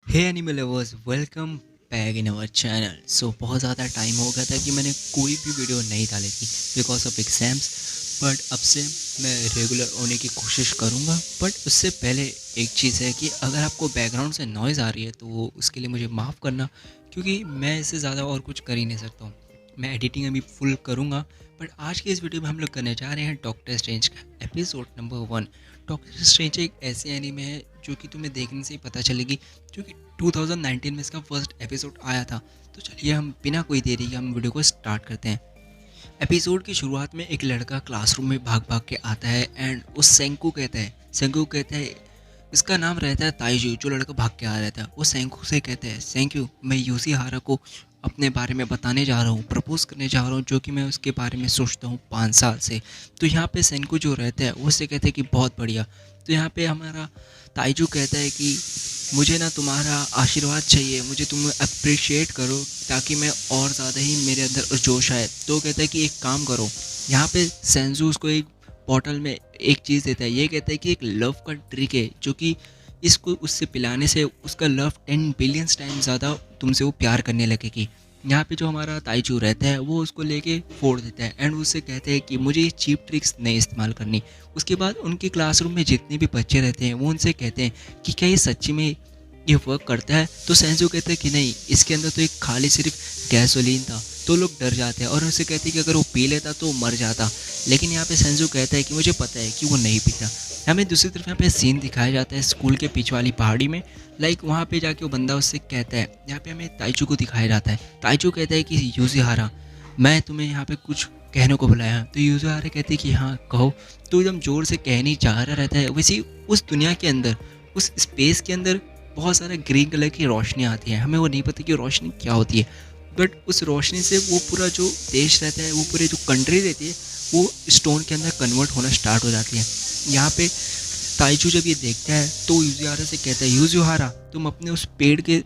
Hey animal lovers, welcome back in our channel. बहुत ज़्यादा time हो गया था कि मैंने कोई भी वीडियो नहीं डाली थी बिकॉज ऑफ एग्ज़ाम्स। बट अब से मैं रेगुलर होने की कोशिश करूँगा। बट उससे पहले एक चीज़ है कि अगर आपको बैकग्राउंड से नॉइज़ आ रही है तो उसके लिए मुझे माफ़ करना, क्योंकि मैं इससे ज़्यादा और कुछ कर ही नहीं सकता हूँ। मैं एडिटिंग अभी फुल करूँगा। बट आज की इस वीडियो में हम लोग करने जा रहे हैं डॉक्टर स्ट्रेंज का एपिसोड नंबर 1। डॉक्टर स्ट्रेंज एक ऐसी एनीमे है जो कि तुम्हें देखने से ही पता चलेगी, क्योंकि 2019 में इसका फर्स्ट एपिसोड आया था। तो चलिए हम बिना कोई देरी के हम वीडियो को स्टार्ट करते हैं। एपिसोड की शुरुआत में एक लड़का क्लासरूम में भाग भाग के आता है एंड वो सेंकू कहता है, इसका नाम रहता है ताइजू। जो लड़का भाग के आ रहा था वो सेंकू से कहता है, थैंक यू, मैं यूसी हारा को अपने बारे में बताने जा रहा हूँ, प्रपोज करने जा रहा हूँ, जो कि मैं उसके बारे में सोचता हूँ 5 साल से। तो यहाँ पे सेंकू जो रहता है वो उससे कहते हैं कि बहुत बढ़िया। तो यहाँ पे हमारा ताइजू कहता है कि मुझे ना तुम्हारा आशीर्वाद चाहिए, मुझे तुम अप्रिशिएट करो ताकि मैं और ज़्यादा ही मेरे अंदर जोश आए। तो कहता है कि एक काम करो। यहाँ पे सेंजू उसको एक बॉटल में एक चीज़ देता है। ये कहता है कि एक लव का ट्रिक है जो कि इसको उससे पिलाने से उसका लव 10 बिलियन टाइम ज़्यादा तुमसे वो प्यार करने लगेगी। यहाँ पे जो हमारा ताइजू रहता है वो उसको लेके फोड़ देता है एंड उससे कहते हैं कि मुझे ये चीप ट्रिक्स नहीं इस्तेमाल करनी। उसके बाद उनके क्लासरूम में जितने भी बच्चे रहते हैं वो उनसे कहते हैं कि क्या ये सच्ची में ये वर्क करता है। तो सेंजू कहते हैं कि नहीं, इसके अंदर तो एक खाली सिर्फ गैसोलीन था। तो लोग डर जाते हैं और उनसे कहते हैं कि अगर वो पी लेता तो मर जाता। लेकिन यहाँ पे सेंजू कहता है कि मुझे पता है कि वो नहीं पीता। हमें दूसरी तरफ यहाँ पे सीन दिखाया जाता है स्कूल के पीछे वाली पहाड़ी में। वहाँ पे जाके वो बंदा उससे कहता है, यहाँ पे हमें ताइजू को दिखाया जाता है। ताइजू कहता है कि यूज़िहारा, मैं तुम्हें यहाँ पे कुछ कहने को बुलाया। तो यूज़िहारा कहते हैं कि हाँ कहो। तो एकदम ज़ोर से कहने चाह रहा रहता है। वैसे उस दुनिया के अंदर, उस स्पेस के अंदर बहुत सारा ग्रीन कलर की रोशनी आती है। हमें वो नहीं पता कि रोशनी क्या होती है, बट उस रोशनी से वो पूरा जो देश रहता है, वो पूरे जो कंट्री रहती है, वो स्टोन के अंदर कन्वर्ट होना स्टार्ट हो जाती है। यहाँ पे ताइजू जब ये देखता है तो यूज़िहारा से कहता है, यूज़िहारा तुम अपने उस पेड़ के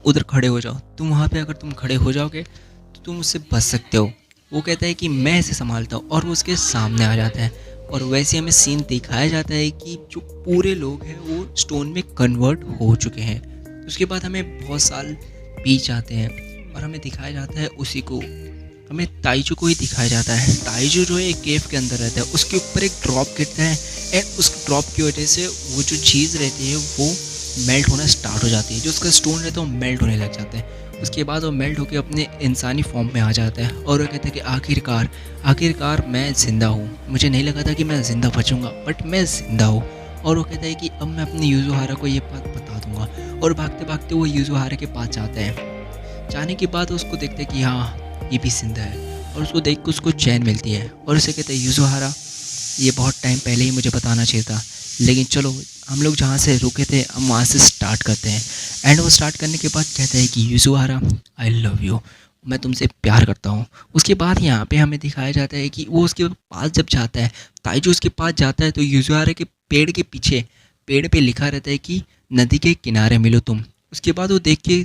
उधर खड़े हो जाओ। तुम वहाँ पे अगर तुम खड़े हो जाओगे तो तुम उससे बच सकते हो। वो कहता है कि मैं इसे संभालता हूँ और वो उसके सामने आ जाता है। और वैसे हमें सीन दिखाया जाता है कि जो पूरे लोग हैं वो स्टोन में कन्वर्ट हो चुके हैं। उसके बाद हमें बहुत साल बीत जाते हैं और हमें दिखाया जाता है उसी को, हमें ताइजू को ही दिखाया जाता है। ताइजू जो है एक केव के अंदर रहता है, उसके ऊपर एक ड्रॉप गिरता है एंड उस ड्रॉप की वजह से वो जो चीज़ रहती है वो मेल्ट होना स्टार्ट हो जाती है। जो उसका स्टोन रहता है वो मेल्ट होने लग जाता है। उसके बाद वो मेल्ट होकर अपने इंसानी फॉर्म में आ जाता है और वो कहता है कि आखिरकार मैं ज़िंदा हूँ। मुझे नहीं लगा था कि मैं ज़िंदा बचूंगा, बट मैं ज़िंदा हूँ। और वो कहता है कि अब मैं अपने यूज़ुहारा को ये बात बता दूंगा। और भागते भागते वो यूज़ुहारा के पास जाता है। जाने के बाद उसको देखते हैं कि हाँ ये भी जिंदा है और उसको देख के उसको चैन मिलती है। और उसे कहते हैं, यूज़ुहारा ये बहुत टाइम पहले ही मुझे बताना चाहिए था, लेकिन चलो हम लोग जहाँ से रुके थे हम वहाँ से स्टार्ट करते हैं। एंड वो स्टार्ट करने के बाद कहता है कि यूज़ुहारा आई लव यू, मैं तुमसे प्यार करता हूँ। उसके बाद यहाँ पे हमें दिखाया जाता है कि वो उसके पास जब जाता है, ताइजू उसके पास जाता है, तो यूज़ुहारा के पेड़ के पीछे पेड़ पे लिखा रहता है कि नदी के किनारे मिलो तुम। उसके बाद वो देख के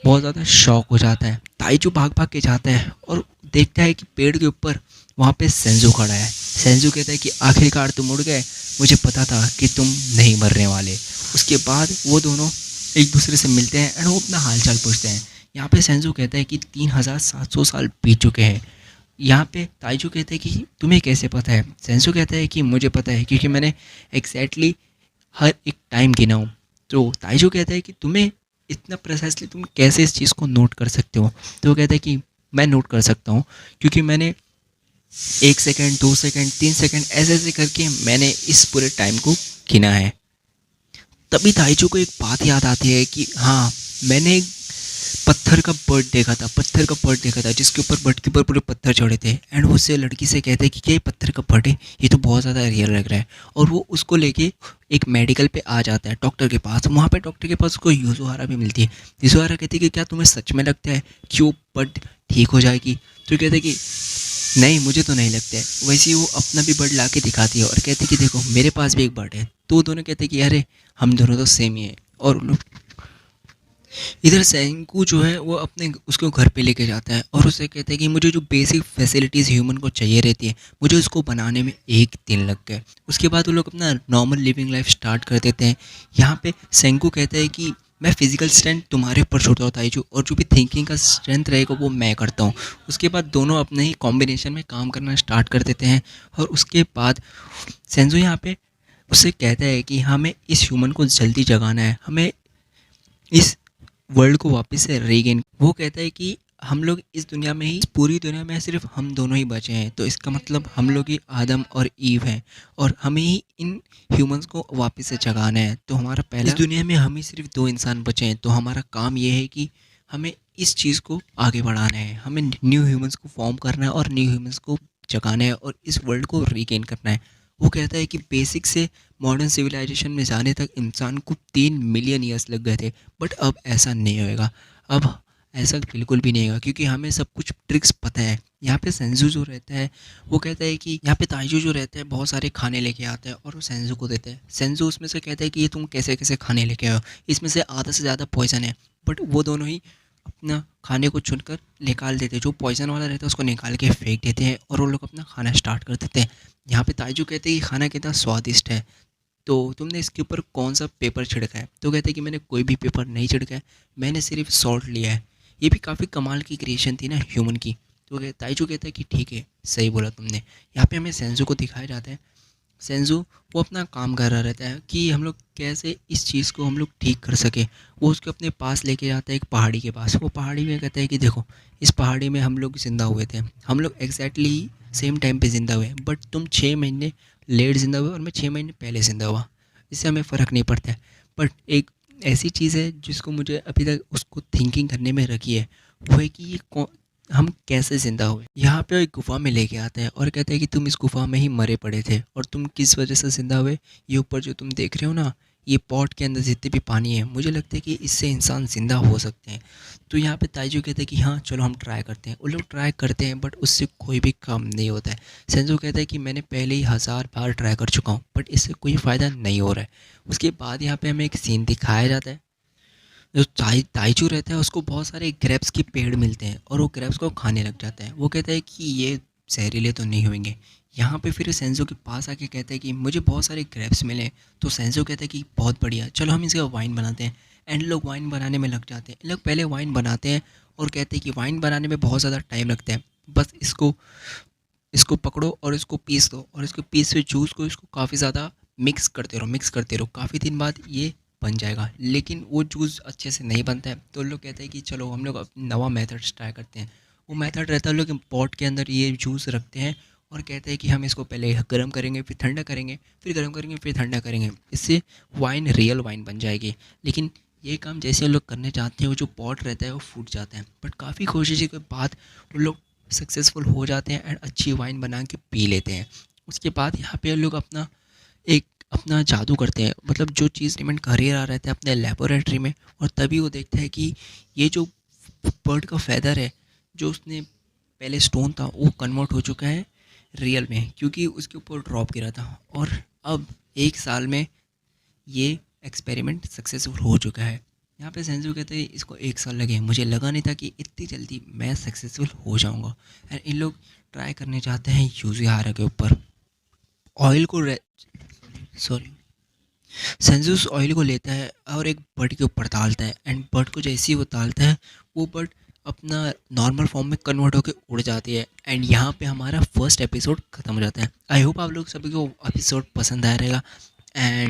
बहुत ज़्यादा शॉक हो जाता है। ताइजू भाग भाग के जाता है और देखता है कि पेड़ के ऊपर वहाँ पे सेंजू खड़ा है। सेंजू कहता है कि आखिरकार तुम उड़ गए, मुझे पता था कि तुम नहीं मरने वाले। उसके बाद वो दोनों एक दूसरे से मिलते हैं एंड वो अपना हालचाल पूछते हैं। यहाँ पे सेंजू कहता है कि 3700 साल बीत चुके हैं। यहाँ पे ताइजू कहते हैं कि तुम्हें कैसे पता है। सेंजू कहता है कि मुझे पता है क्योंकि मैंने एग्जैक्टली हर एक टाइम गिना हूँ। तो ताइजू कहता है कि तुम्हें इतना प्रिसाइसली तुम कैसे इस चीज़ को नोट कर सकते हो। तो वो कहता है कि मैं नोट कर सकता हूँ क्योंकि मैंने 1 सेकंड, 2 सेकंड, 3 सेकंड ऐसे ऐसे करके मैंने इस पूरे टाइम को गिना है। तभी ताइजू को एक बात याद आती है कि हाँ, मैंने एक पत्थर का बर्ड देखा था जिसके ऊपर बर्ड के ऊपर पूरे पत्थर चढ़े थे। एंड वो उससे लड़की से कहते हैं कि क्या ये पत्थर का बर्ड है, ये तो बहुत ज़्यादा रियल लग रहा है। और वो उसको लेके एक मेडिकल पे आ जाता है, डॉक्टर के पास। वहाँ पे डॉक्टर के पास उसको यूज़ुहारा भी मिलती है। यूज़ुहारा कहती है कि क्या तुम्हें सच में लगता है कि वो बर्ड ठीक हो जाएगी। तो कहते हैं कि नहीं, मुझे तो नहीं लगता है। वैसे ही वो अपना भी बर्ड ला के दिखाती है और कहती है कि देखो मेरे पास भी एक बर्ड है। तो वो दोनों कहते हैं कि अरे हम दोनों तो सेम ही है। और इधर सेंकू जो है वो अपने उसको घर पे लेके जाता है और उसे कहता है कि मुझे जो बेसिक फैसिलिटीज़ ह्यूमन को चाहिए रहती है, मुझे उसको बनाने में 1 दिन लग गए। उसके बाद वो लोग अपना नॉर्मल लिविंग लाइफ स्टार्ट कर देते हैं। यहाँ पे सेंकू कहता है कि मैं फिजिकल स्ट्रेंथ तुम्हारे ऊपर छोड़ता हूँ ताइजू, और जो भी थिंकिंग का स्ट्रेंथ रहेगा वो मैं करता हूँ। उसके बाद दोनों अपने ही कॉम्बिनेशन में काम करना स्टार्ट कर देते हैं। और उसके बाद सेंजू यहाँ पे उससे कहता है कि हमें इस ह्यूमन को जल्दी जगाना है, हमें इस वर्ल्ड को वापस से रीगेन। वो कहता है कि हम लोग इस दुनिया में ही, पूरी दुनिया में सिर्फ हम दोनों ही बचे हैं, तो इसका मतलब हम लोग ही आदम और ईव हैं, और हमें ही इन ह्यूमंस को वापस से जगाना है। तो हमारा पहला, इस दुनिया में हम ही सिर्फ दो इंसान बचे हैं, तो हमारा काम ये है कि हमें इस चीज़ को आगे बढ़ाना है, हमें न्यू ह्यूमंस को फॉर्म करना है और न्यू ह्यूमंस को जगाना है और इस वर्ल्ड को रीगेन करना है। वो कहता है कि बेसिक से मॉडर्न सिविलाइजेशन में जाने तक इंसान को 3 मिलियन ईयर्स लग गए थे, बट अब ऐसा नहीं होएगा। अब ऐसा बिल्कुल भी नहीं होगा, क्योंकि हमें सब कुछ ट्रिक्स पता है। यहाँ पे सेंजू जो रहता है वो कहता है कि यहाँ पे ताइजू जो रहता है बहुत सारे खाने लेके आता है और वो सेंजू को देता है। सेंजू उसमें से कहता है कि ये तुम कैसे कैसे खाने लेके आए हो, इसमें से आधा से ज़्यादा पॉइजन है। बट वो दोनों ही अपना खाने को चुनकर निकाल देते हैं, जो पॉइजन वाला रहता है उसको निकाल के फेंक देते हैं और वो लोग अपना खाना स्टार्ट कर देते हैं। यहाँ पे ताइजू कहते हैं कि खाना कितना स्वादिष्ट है, तो तुमने इसके ऊपर कौन सा पेपर छिड़का है? तो कहते हैं कि मैंने कोई भी पेपर नहीं छिड़का है, मैंने सिर्फ सॉल्ट लिया है। ये भी काफ़ी कमाल की क्रिएशन थी ना ह्यूमन की। तो ताइजू कहता है कि ठीक है, सही बोला तुमने। यहाँ पे हमें सेंजू को दिखाया जाता है। सेंजू वो अपना काम कर रहा रहता है कि हम लोग कैसे इस चीज़ को हम लोग ठीक कर सके। वो उसको अपने पास लेके जाता है एक पहाड़ी के पास। वो पहाड़ी में कहता है कि देखो, इस पहाड़ी में हम लोग ज़िंदा हुए थे, हम लोग एग्जैक्टली सेम टाइम पे ज़िंदा हुए, बट तुम 6 महीने लेट ज़िंदा हुए और मैं 6 महीने पहले ज़िंदा हुआ। इससे हमें फ़र्क नहीं पड़ता है। बट एक ऐसी चीज़ है जिसको मुझे अभी तक उसको थिंकिंग करने में रखी है, वो है कि हम कैसे ज़िंदा हुए। यहाँ पे वो एक गुफ़ा में लेके आता है और कहता है कि तुम इस गुफ़ा में ही मरे पड़े थे, और तुम किस वजह से ज़िंदा हुए। ये ऊपर जो तुम देख रहे हो ना, ये पॉट के अंदर जितने भी पानी है, मुझे लगता है कि इससे इंसान ज़िंदा हो सकते हैं। तो यहाँ पे ताइजू कहते हैं कि हाँ चलो हम ट्राई करते हैं। वो लोग ट्राई करते हैं बट उससे कोई भी काम नहीं होता है। सेंजो कहता है कि मैंने पहले ही 1000 बार ट्राई कर चुका हूँ, बट इससे कोई फ़ायदा नहीं हो रहा है। उसके बाद यहाँ पे हमें एक सीन दिखाया जाता है। जो ताइचू रहता है उसको बहुत सारे ग्रेप्स के पेड़ मिलते हैं और वो ग्रेप्स को खाने लग जाता है। वो कहता है कि ये जहरीले तो नहीं होंगे। यहाँ पे फिर सेंजो के पास आके कहता है कि मुझे बहुत सारे ग्रेप्स मिले। तो सेंजो कहता है कि बहुत बढ़िया, चलो हम इसका वाइन बनाते हैं। एंड लोग वाइन बनाने में लग जाते हैं। लोग पहले वाइन बनाते हैं और कहते हैं कि वाइन बनाने में बहुत ज़्यादा टाइम लगता है, बस इसको इसको पकड़ो और इसको पीस दो, और इसको पीस से जूस को इसको काफ़ी ज़्यादा मिक्स करते रहो, काफ़ी दिन बाद ये बन जाएगा। लेकिन वो जूस अच्छे से नहीं बनता है, तो लोग कहते हैं कि चलो हम लोग नवा मेथड ट्राई करते हैं। वो मेथड रहता है, लोग पॉट के अंदर ये जूस रखते हैं और कहते हैं कि हम इसको पहले गर्म करेंगे, फिर ठंडा करेंगे, फिर गर्म करेंगे, फिर ठंडा करेंगे, इससे वाइन रियल वाइन बन जाएगी। लेकिन ये काम जैसे लोग करने चाहते हैं, वो जो पॉट रहता है वो फूट जाता है। बट काफ़ी कोशिश के बाद वो लोग सक्सेसफुल हो जाते हैं एंड अच्छी वाइन बना के पी लेते हैं। उसके बाद यहाँ पे लोग अपना जादू करते हैं, मतलब जो चीज़ एक्सपेरिमेंट कर ही रहा रहता है अपने लेबोरेटरी में, और तभी वो देखता है कि ये जो बर्ड का फैदर है, जो उसने पहले स्टोन था, वो कन्वर्ट हो चुका है रियल में, क्योंकि उसके ऊपर ड्रॉप गिरा था। और अब 1 साल में ये एक्सपेरिमेंट सक्सेसफुल हो चुका है। यहाँ पे सेंजू कहते हैं इसको 1 साल लगे, मुझे लगा नहीं था कि इतनी जल्दी मैं सक्सेसफुल हो जाऊँगा। एंड इन लोग ट्राई करने चाहते हैं यूजिहारा के ऊपर ऑयल को, सॉरी, सेंजू उस ऑयल को लेता है और एक बर्ड के ऊपर डालता है। एंड बर्ड को जैसे ही वो डालता है, वो बर्ड अपना नॉर्मल फॉर्म में कन्वर्ट होकर उड़ जाती है। एंड यहाँ पे हमारा फर्स्ट एपिसोड ख़त्म हो जाता है। आई होप आप लोग सभी को एपिसोड पसंद आया रहेगा। एंड